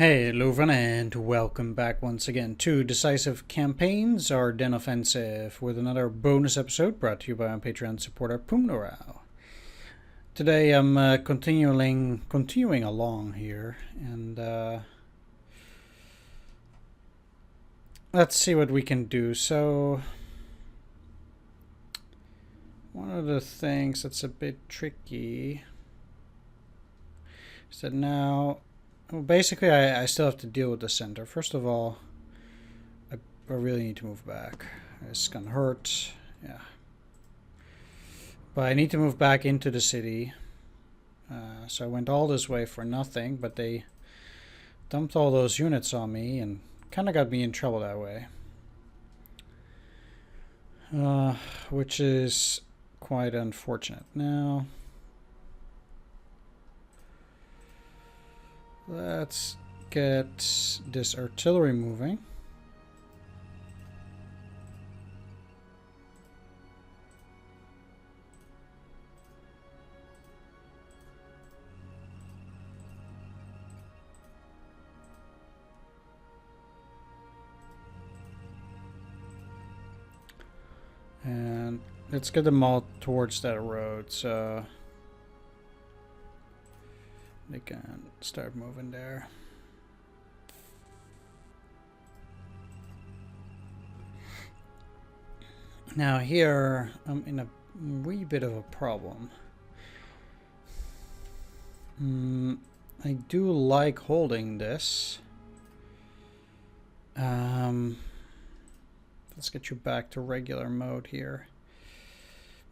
Hey, Louvain, and welcome back once again to Decisive Campaigns, Ardennes Offensive, with another bonus episode brought to you by our Patreon supporter Pumnorau. Today I'm continuing along here, and let's see what we can do. So, one of the things that's a bit tricky is that now... Well, basically, I still have to deal with the center. First of all, I really need to move back. It's gonna hurt, yeah. But I need to move back into the city. So I went all this way for nothing, but they dumped all those units on me and kind of got me in trouble that way. Which is quite unfortunate. Now... let's get this artillery moving. And let's get them all towards that road, so they can start moving there. Now here, I'm in a wee bit of a problem. I do like holding this. Let's get you back to regular mode here.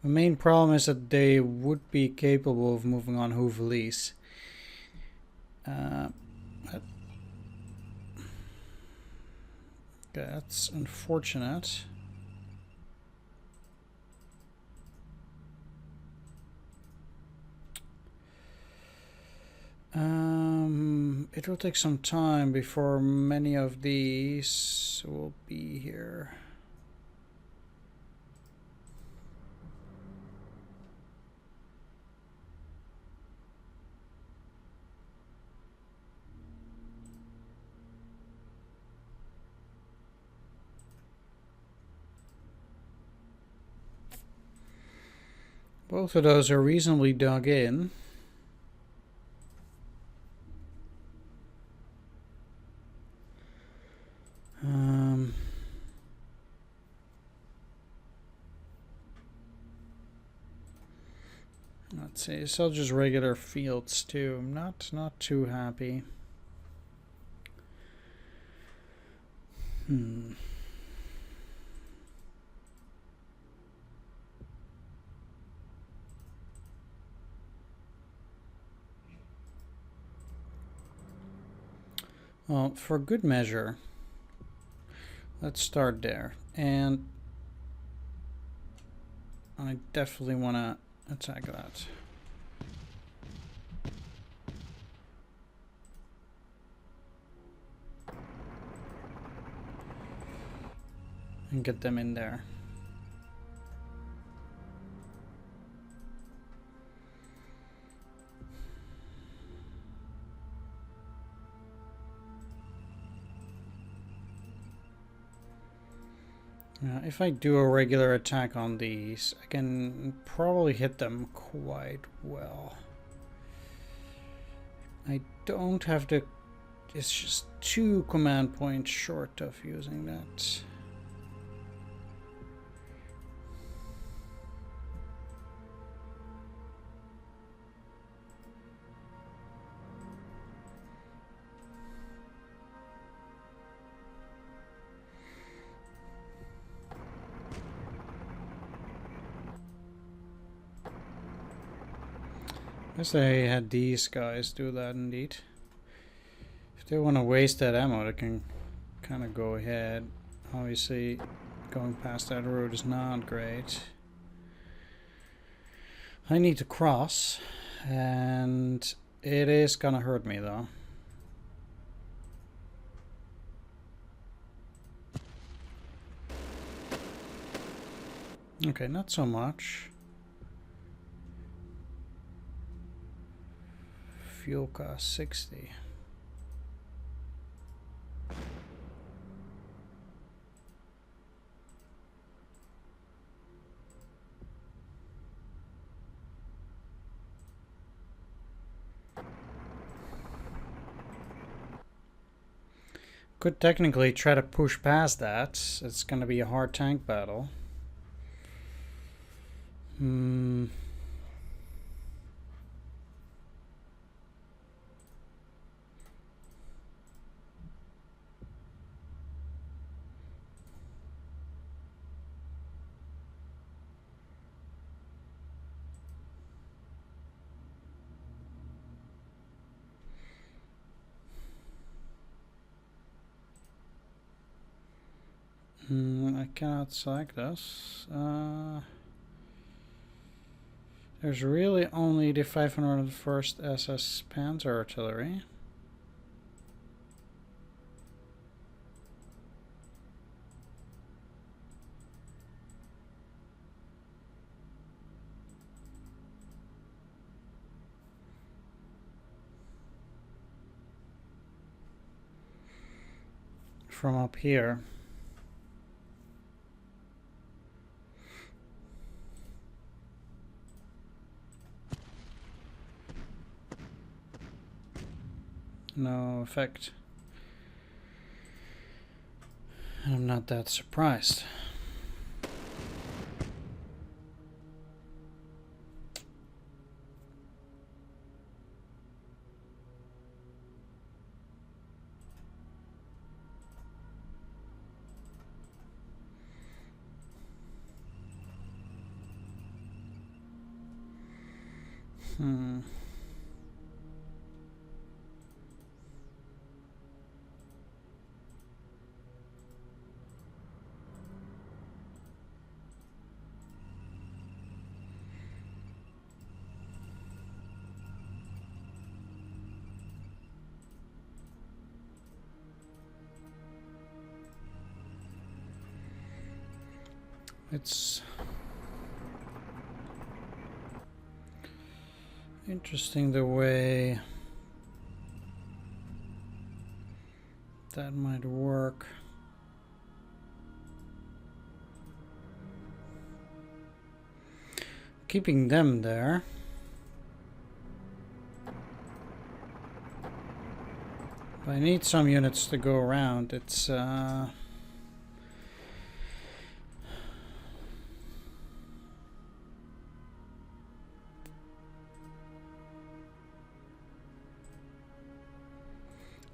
The main problem is that they would be capable of moving on Houvelis. That's unfortunate. It will take some time before many of these will be here. Both of those are reasonably dug in. Let's see, so just regular fields too. I'm not too happy. Well, for good measure, let's start there. And I definitely want to attack that. And get them in there. If I do a regular attack on these, I can probably hit them quite well. I don't have to... it's just 2 command points short of using that. I guess I had these guys do that indeed. If they want to waste that ammo, they can kind of go ahead. Obviously, going past that road is not great. I need to cross, and it is gonna hurt me though. Okay, not so much. Fuel cost 60. Could technically try to push past that. It's gonna be a hard tank battle. I cannot select this. There's really only the 501st SS Panzer Artillery. From up here. No effect. And I'm not that surprised. It's interesting the way that might work. Keeping them there. But I need some units to go around. It's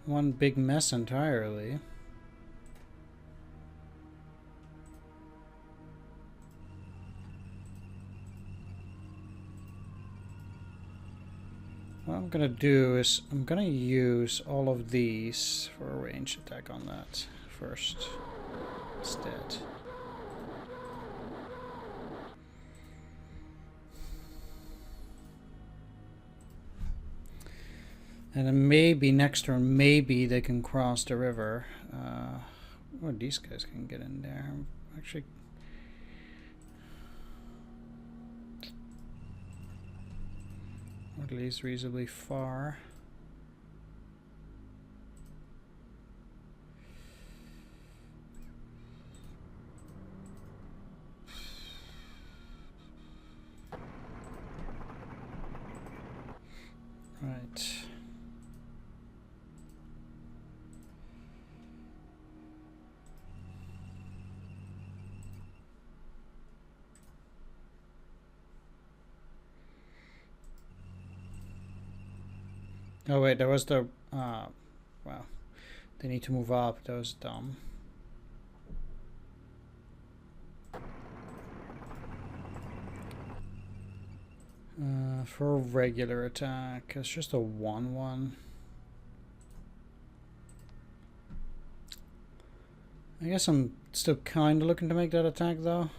one big mess entirely. What I'm gonna do is I'm gonna use all of these for a range attack on that first instead. And then maybe next turn, maybe they can cross the river. Or these guys can get in there. Actually, or at least reasonably far. Right. Oh wait, that was the wow. They need to move up. That was dumb. For a regular attack, it's just a 1/1. I guess I'm still kind of looking to make that attack though.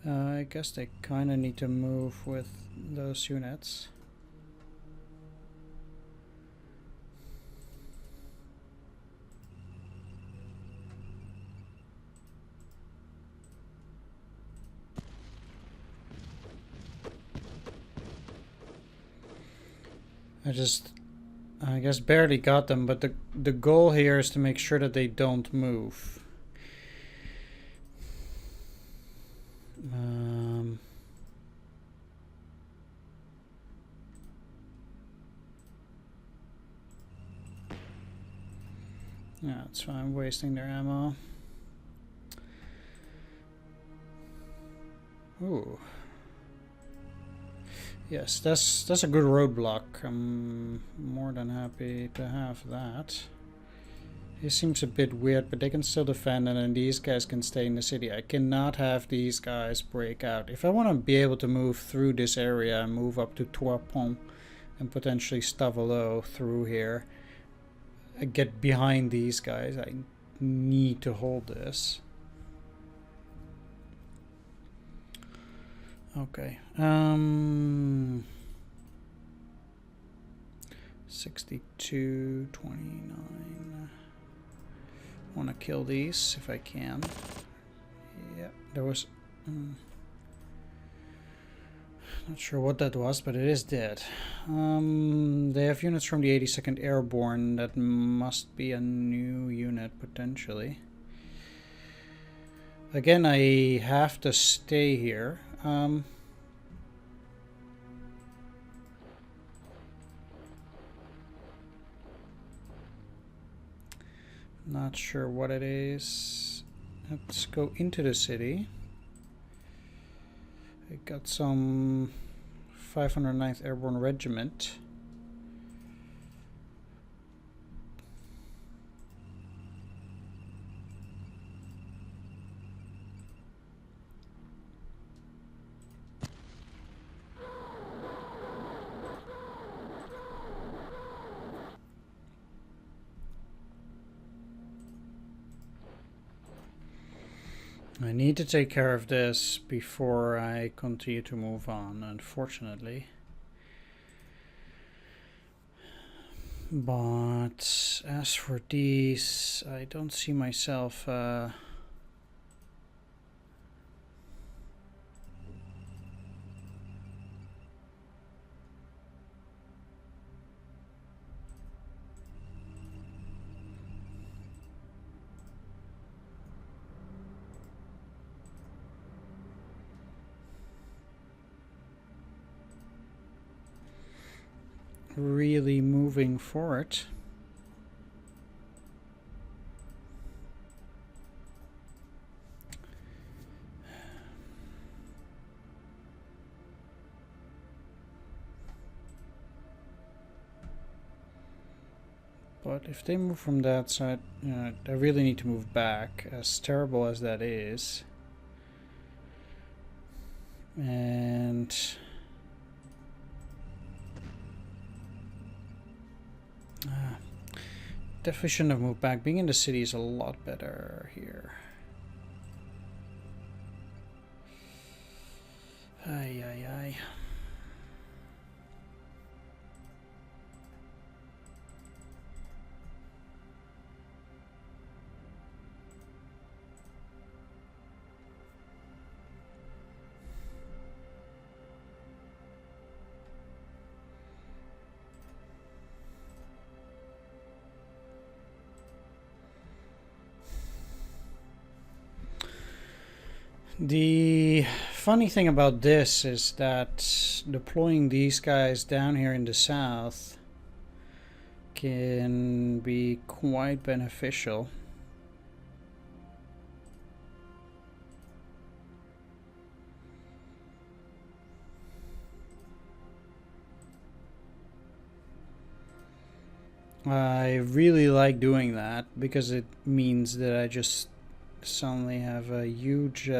I guess they kind of need to move with those units. I guess barely got them, but the goal here is to make sure that they don't move. Yeah, that's fine. I'm wasting their ammo. Ooh. Yes, that's a good roadblock. I'm more than happy to have that. It seems a bit weird, but they can still defend, and then these guys can stay in the city. I cannot have these guys break out. If I want to be able to move through this area and move up to Trois Ponts and potentially Stavelot through here, I get behind these guys. I need to hold this. Okay. 62, 29. Want to kill these if I can. Yeah, there was... not sure what that was, but it is dead. They have units from the 82nd Airborne. That must be a new unit, potentially. Again, I have to stay here. Not sure what it is. Let's go into the city. I got some 509th Airborne Regiment. I need to take care of this before I continue to move on, unfortunately. But as for these, I don't see myself really moving for it. But if they move from that side, I really need to move back, as terrible as that is. And definitely shouldn't have moved back. Being in the city is a lot better here. Ay, ay, ay. The funny thing about this is that deploying these guys down here in the south can be quite beneficial. I really like doing that because it means that I just suddenly have a huge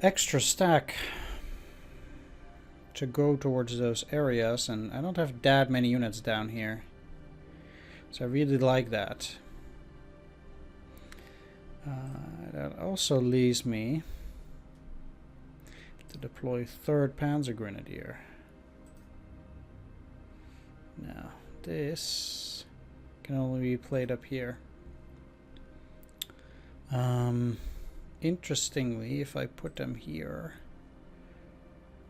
extra stack to go towards those areas, and I don't have that many units down here, so I really like that. That also leaves me to deploy 3rd Panzer Grenadier. Now this can only be played up here. Interestingly, if I put them here,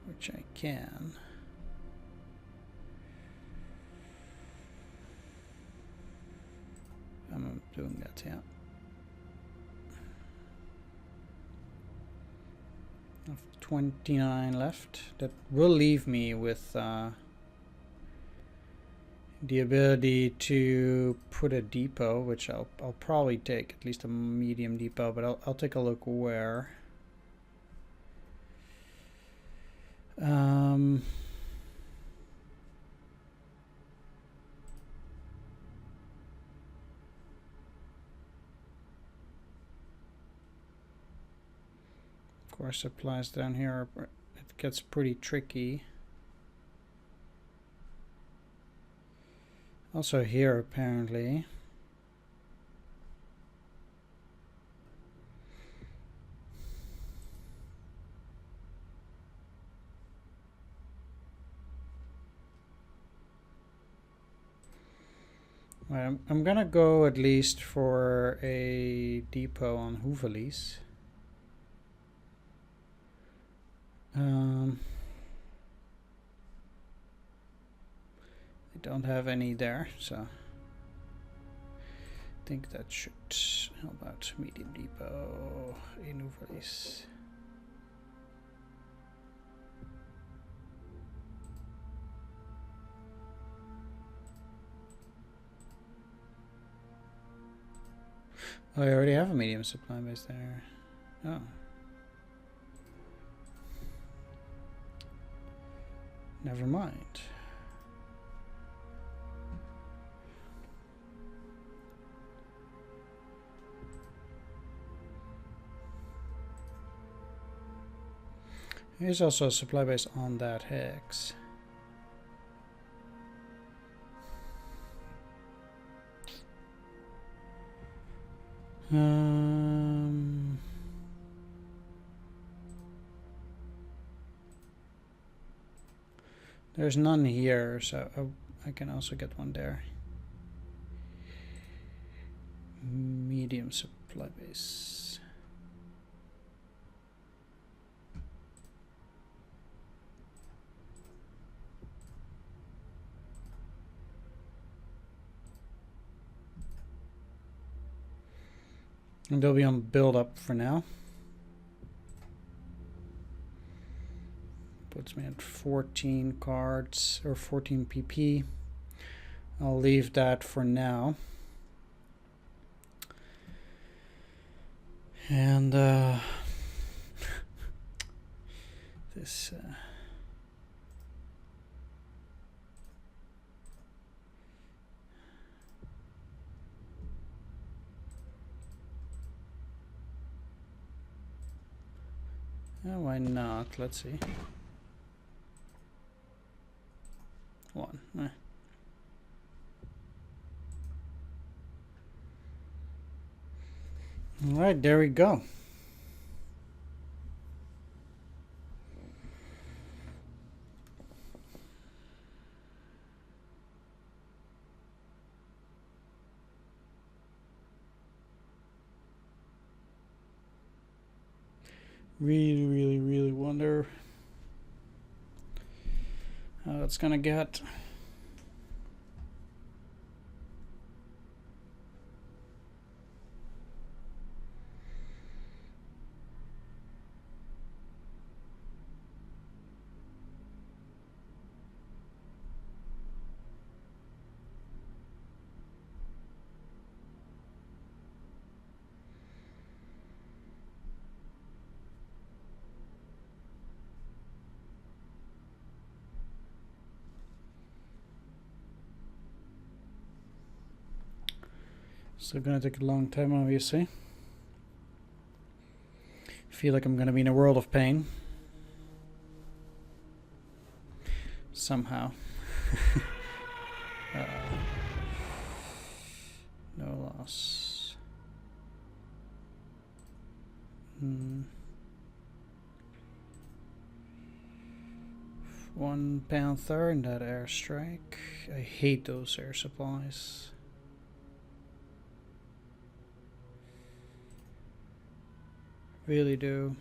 which I can. I'm doing that, yeah. I have 29 left. That will leave me with the ability to put a depot, which I'll probably take, at least a medium depot, but I'll take a look where. Of course, supplies down here, it gets pretty tricky. Also here, apparently. Right, I'm gonna go at least for a depot on Houvelis. I don't have any there, so I think that should. How about medium depot in Houvelis? Oh, I already have a medium supply base there. Oh. Never mind. Here's also a supply base on that hex. There's none here, so I can also get one there. Medium supply base. And they'll be on build up for now. Puts me at 14 cards or 14 PP. I'll leave that for now. And this why not? Let's see. One. All right, there we go. Really wonder how it's gonna get. Still gonna take a long time, obviously. Feel like I'm gonna be in a world of pain. Somehow. No loss. One Panther in that airstrike. I hate those air supplies. Really do.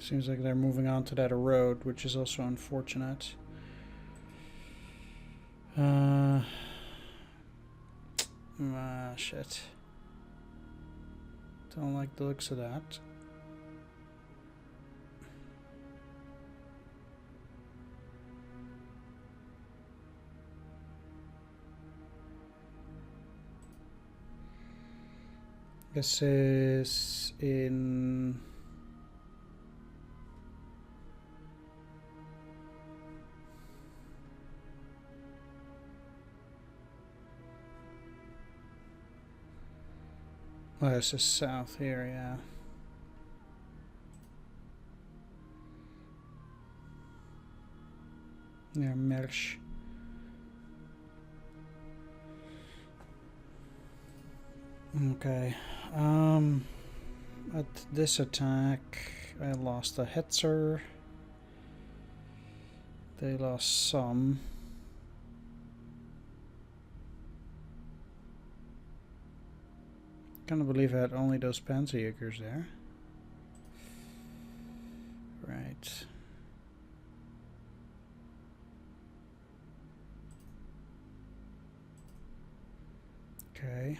Seems like they're moving on to that road, which is also unfortunate. Shit. Don't like the looks of that. This is in... Oh, this is south here, yeah. Near Mersch. Okay. At this attack, I lost a Hetzer. They lost some. Can't believe I had only those Panzerjägers there. Right. Okay.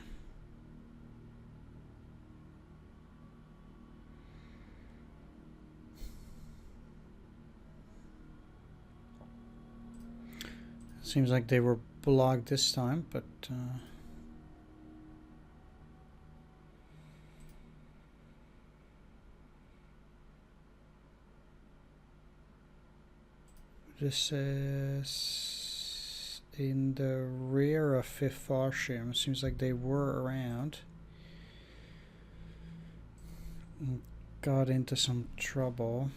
Seems like they were blocked this time, but this is in the rear of 5th Arshim. Seems like they were around. Got into some trouble.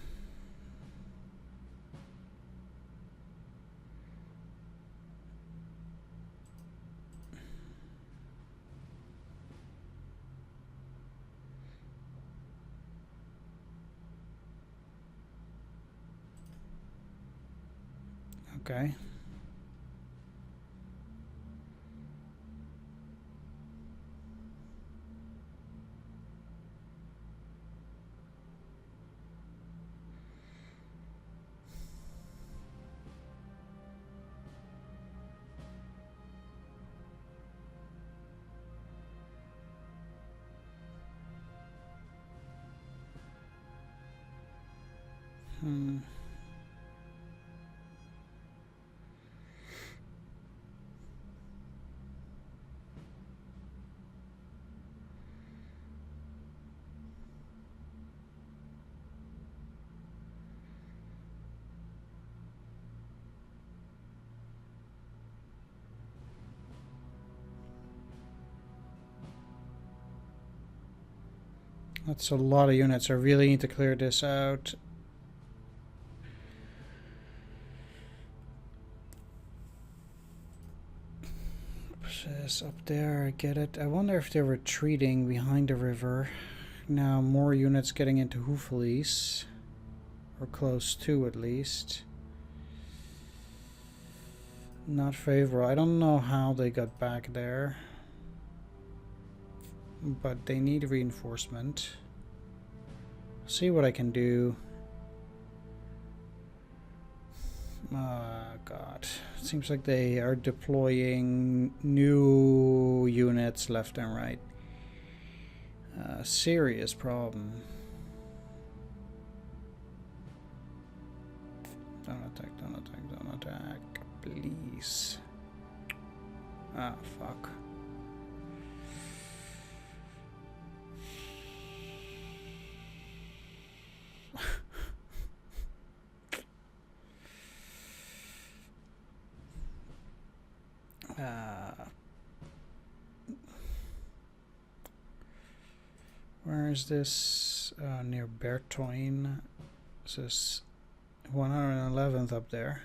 Okay. That's a lot of units. I really need to clear this out. It's up there, I get it. I wonder if they're retreating behind the river. Now more units getting into Houffalize. Or close to, at least. Not favorable. I don't know how they got back there. But they need reinforcement. See what I can do. God. It seems like they are deploying new units left and right. Serious problem. Don't attack, don't attack, don't attack. Please. Ah, fuck. Where is this? Near Bertoin. This is 111th up there.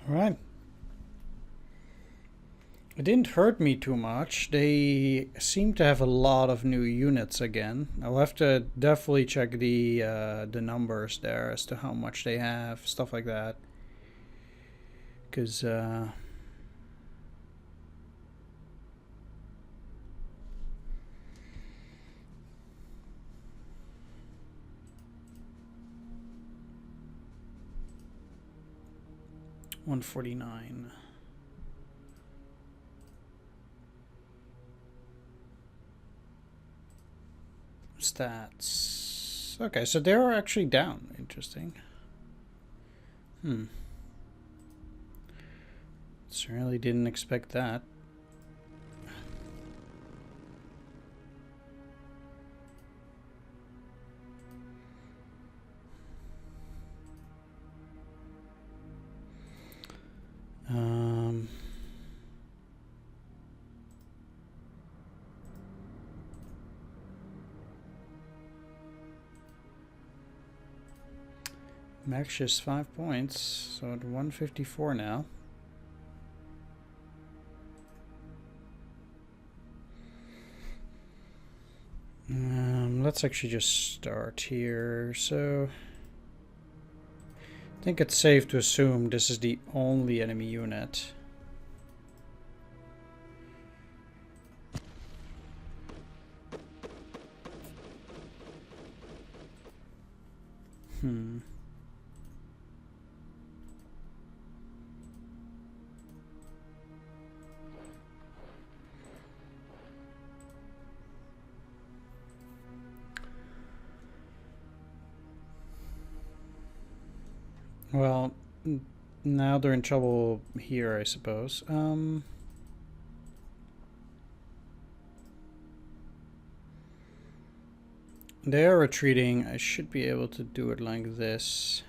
Alright. It didn't hurt me too much. They seem to have a lot of new units again. I'll have to definitely check the numbers there as to how much they have, stuff like that. Because 149. Stats. Okay, so they're actually down. Interesting. Certainly didn't expect that. Max just 5 points, so at 154 now. Let's actually just start here. So I think it's safe to assume this is the only enemy unit. Well, now they're in trouble here, I suppose. They are retreating. I should be able to do it like this.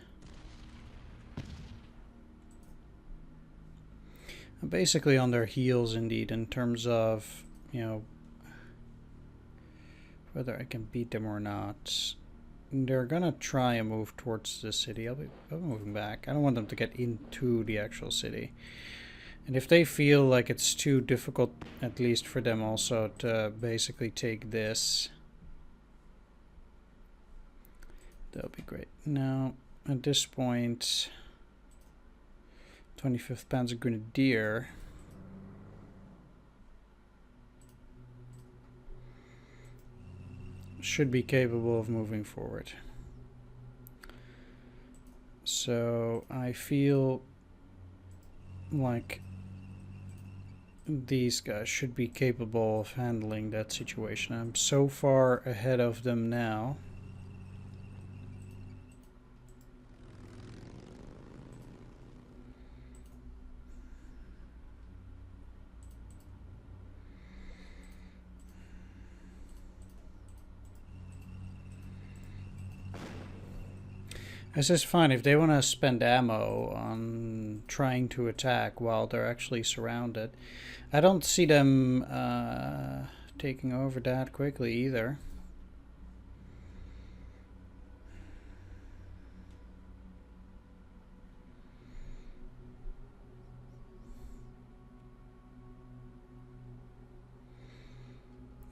I'm basically on their heels, indeed, in terms of, you know, whether I can beat them or not. They're gonna try and move towards the city. I'll be moving back. I don't want them to get into the actual city. And if they feel like it's too difficult, at least for them also, to basically take this, that'll be great. Now, at this point, 25th Panzer Grenadier. Should be capable of moving forward. So I feel like these guys should be capable of handling that situation. I'm so far ahead of them now. This is fine if they want to spend ammo on trying to attack while they're actually surrounded. I don't see them taking over that quickly either.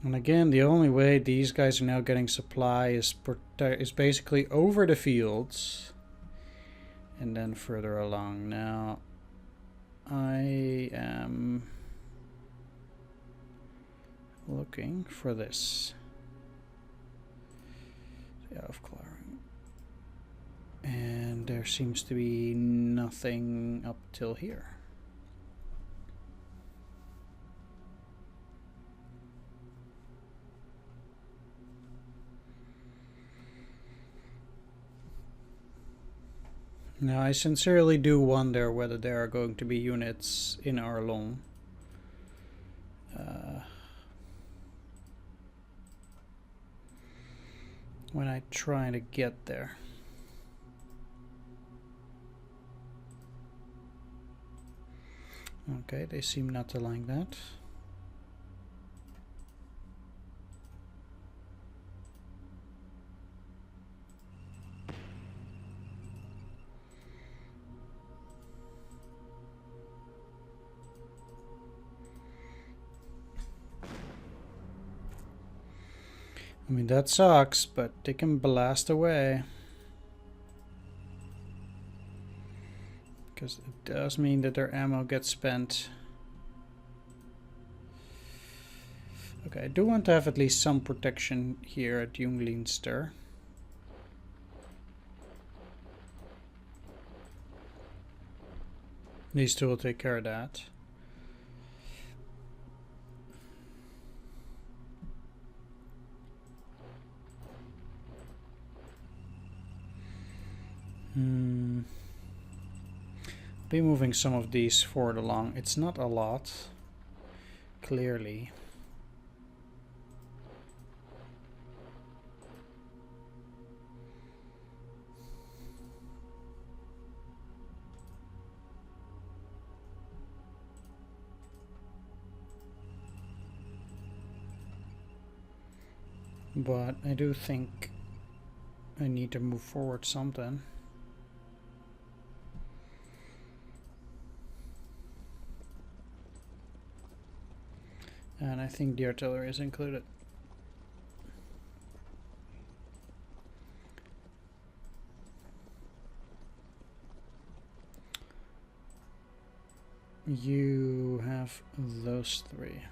And again, the only way these guys are now getting supply is basically over the fields and then further along. Now, I am looking for this. Yeah, of clearing. And there seems to be nothing up till here. Now, I sincerely do wonder whether there are going to be units in Ardennes. When I try to get there. Okay, they seem not to like that. I mean, that sucks, but they can blast away. Because it does mean that their ammo gets spent. Okay, I do want to have at least some protection here at Jungleinster. These two will take care of that. Be moving some of these forward along. It's not a lot, clearly. But I do think I need to move forward something. And I think the artillery is included. You have those three.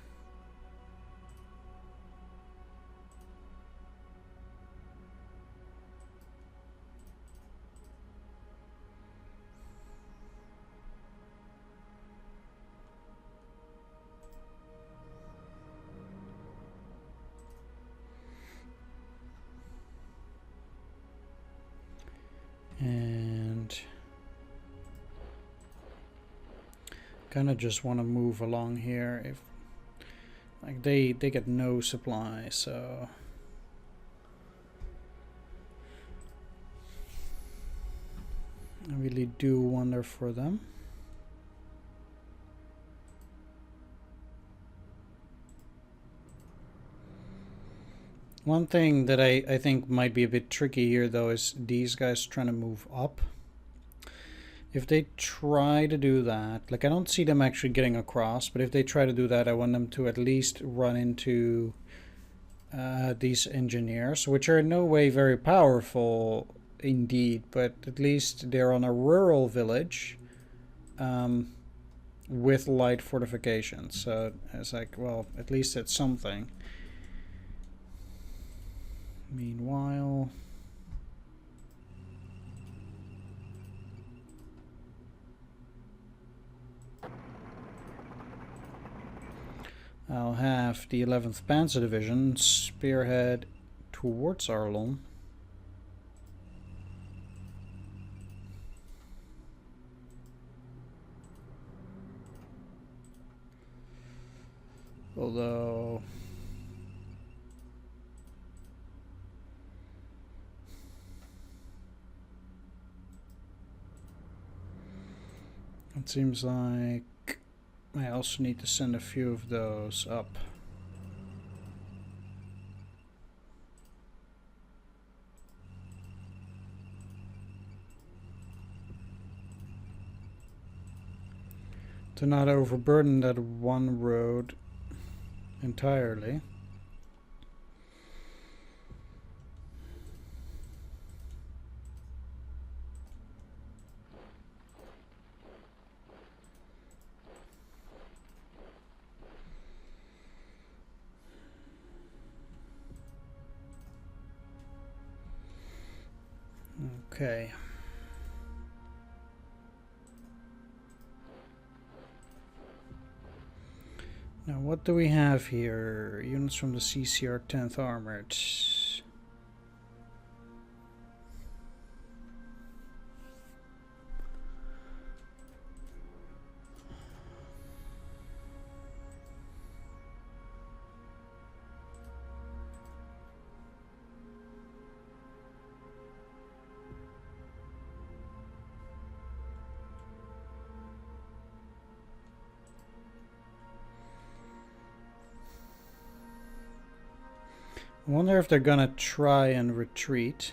And kind of just want to move along here. If like they get no supply, so I really do wonder for them. One thing that I think might be a bit tricky here, though, is these guys trying to move up. If they try to do that, like I don't see them actually getting across, but if they try to do that, I want them to at least run into these engineers, which are in no way very powerful indeed, but at least they're on a rural village with light fortifications. So it's like, well, at least it's something. Meanwhile, I'll have the 11th Panzer Division spearhead towards Arlon. Although it seems like I also need to send a few of those up. To not overburden that one road entirely. Okay. Now what do we have here? Units from the CCR 10th Armored. I wonder if they're gonna try and retreat.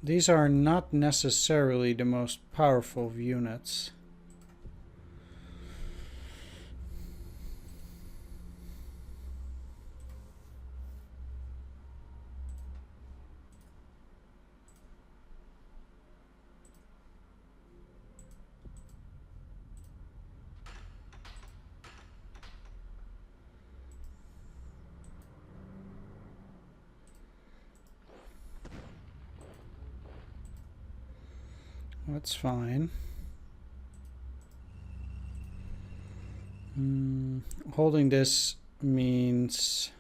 These are not necessarily the most powerful units. That's fine. Holding this means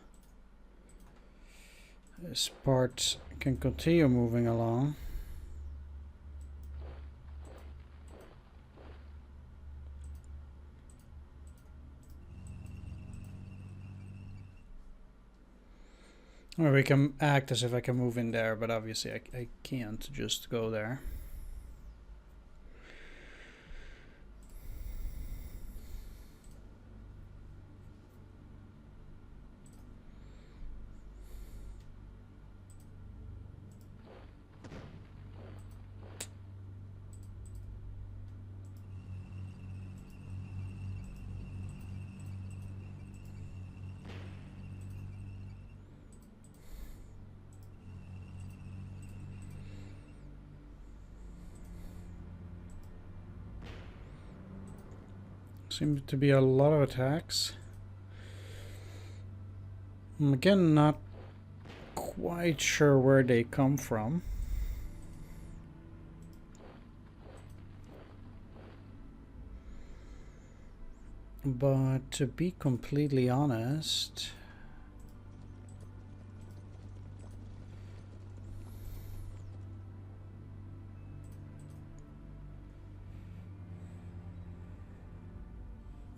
this part can continue moving along. Or we can act as if I can move in there, but obviously I can't just go there. Seems to be a lot of attacks. I'm again not quite sure where they come from. But to be completely honest,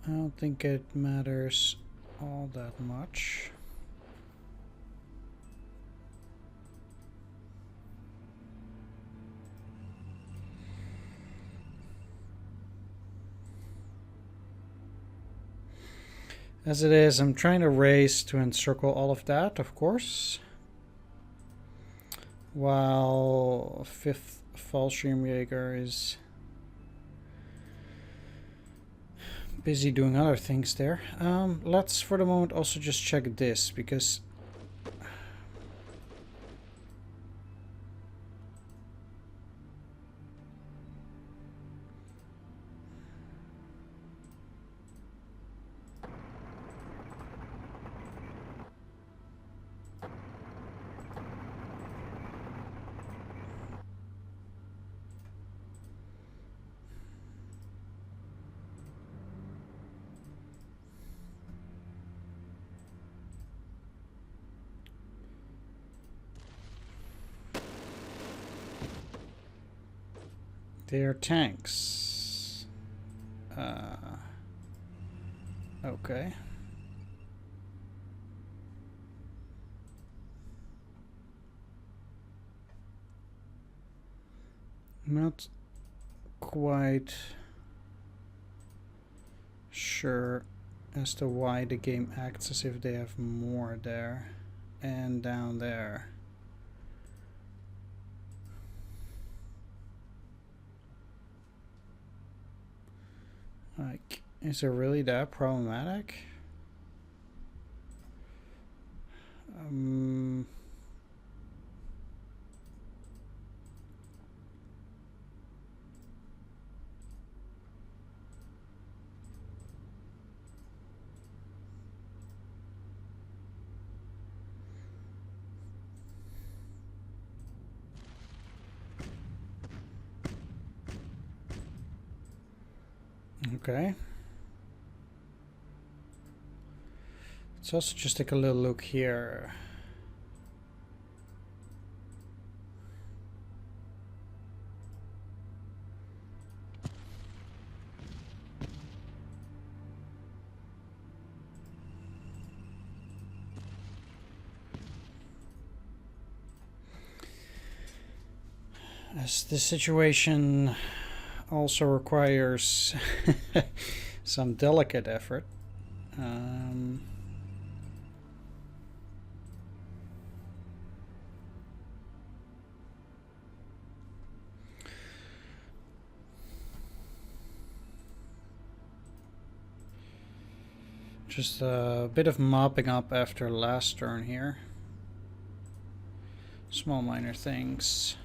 I don't think it matters all that much. As it is, I'm trying to race to encircle all of that, of course. While 5th Fallschirmjäger is busy doing other things there. Let's for the moment also just check this, because they're tanks. Okay. Not quite sure as to why the game acts as if they have more there and down there. Like, is it really that problematic? Okay. Let's also just take a little look here. As this situation also requires some delicate effort. Just a bit of mopping up after last turn here. Small minor things.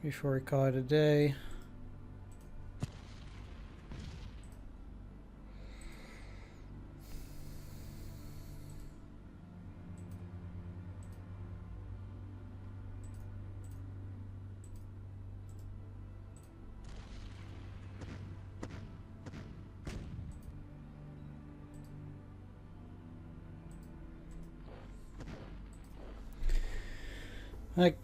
Before we call it a day. Like,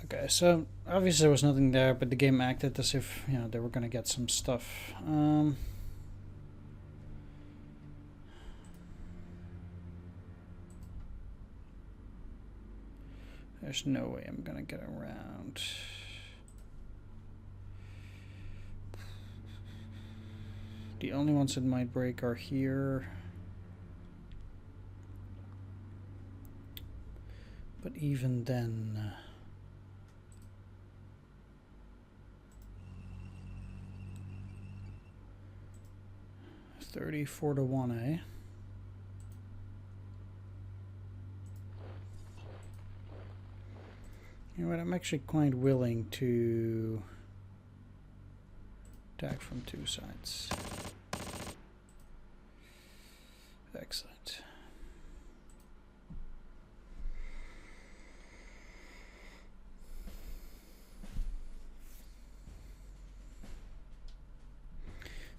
okay, so obviously there was nothing there, but the game acted as if, you know, they were gonna get some stuff. There's no way I'm gonna get around. The only ones that might break are here. But even then, 34 to 1, eh? You know what, I'm actually quite willing to attack from two sides. Excellent.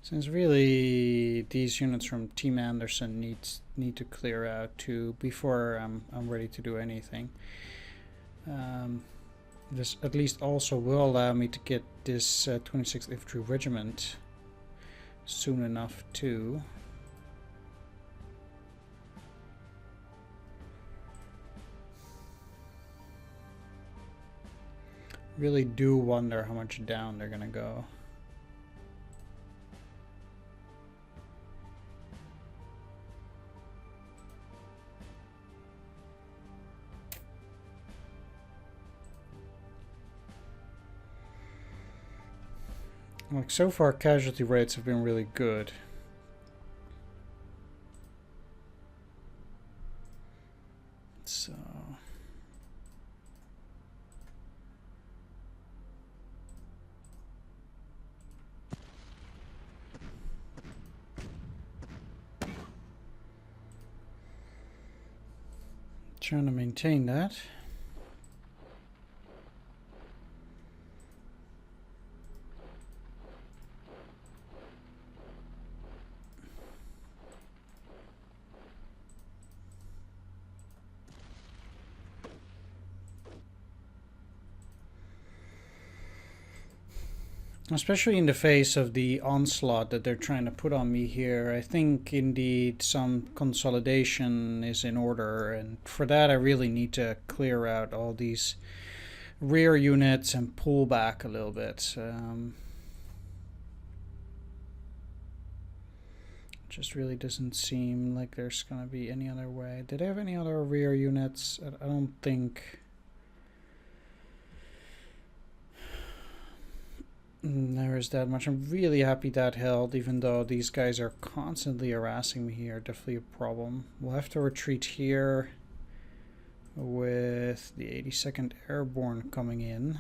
Since really these units from Team Anderson need to clear out too before I'm ready to do anything. This at least also will allow me to get this 26th Infantry Regiment soon enough too. Really do wonder how much down they're gonna go. Like, so far casualty rates have been really good. So trying to maintain that. Especially in the face of the onslaught that they're trying to put on me here, I think indeed some consolidation is in order, and for that I really need to clear out all these rear units and pull back a little bit. Just really doesn't seem like there's gonna be any other way. Did I have any other rear units? I don't think. There is that much. I'm really happy that held, even though these guys are constantly harassing me here. Definitely a problem. We'll have to retreat here with the 82nd Airborne coming in.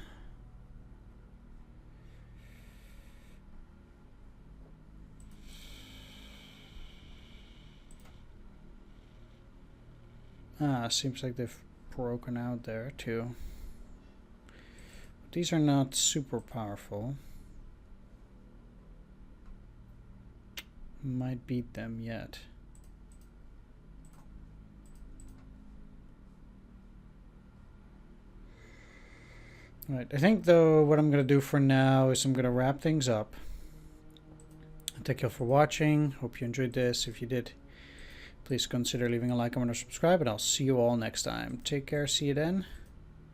Seems like they've broken out there too. But these are not super powerful. Might beat them yet. Right, I think though what I'm going to do for now is I'm going to wrap things up. Thank you all for watching. Hope you enjoyed this. If you did, please consider leaving a like, comment, or subscribe, and I'll see you all next time. Take care. See you then.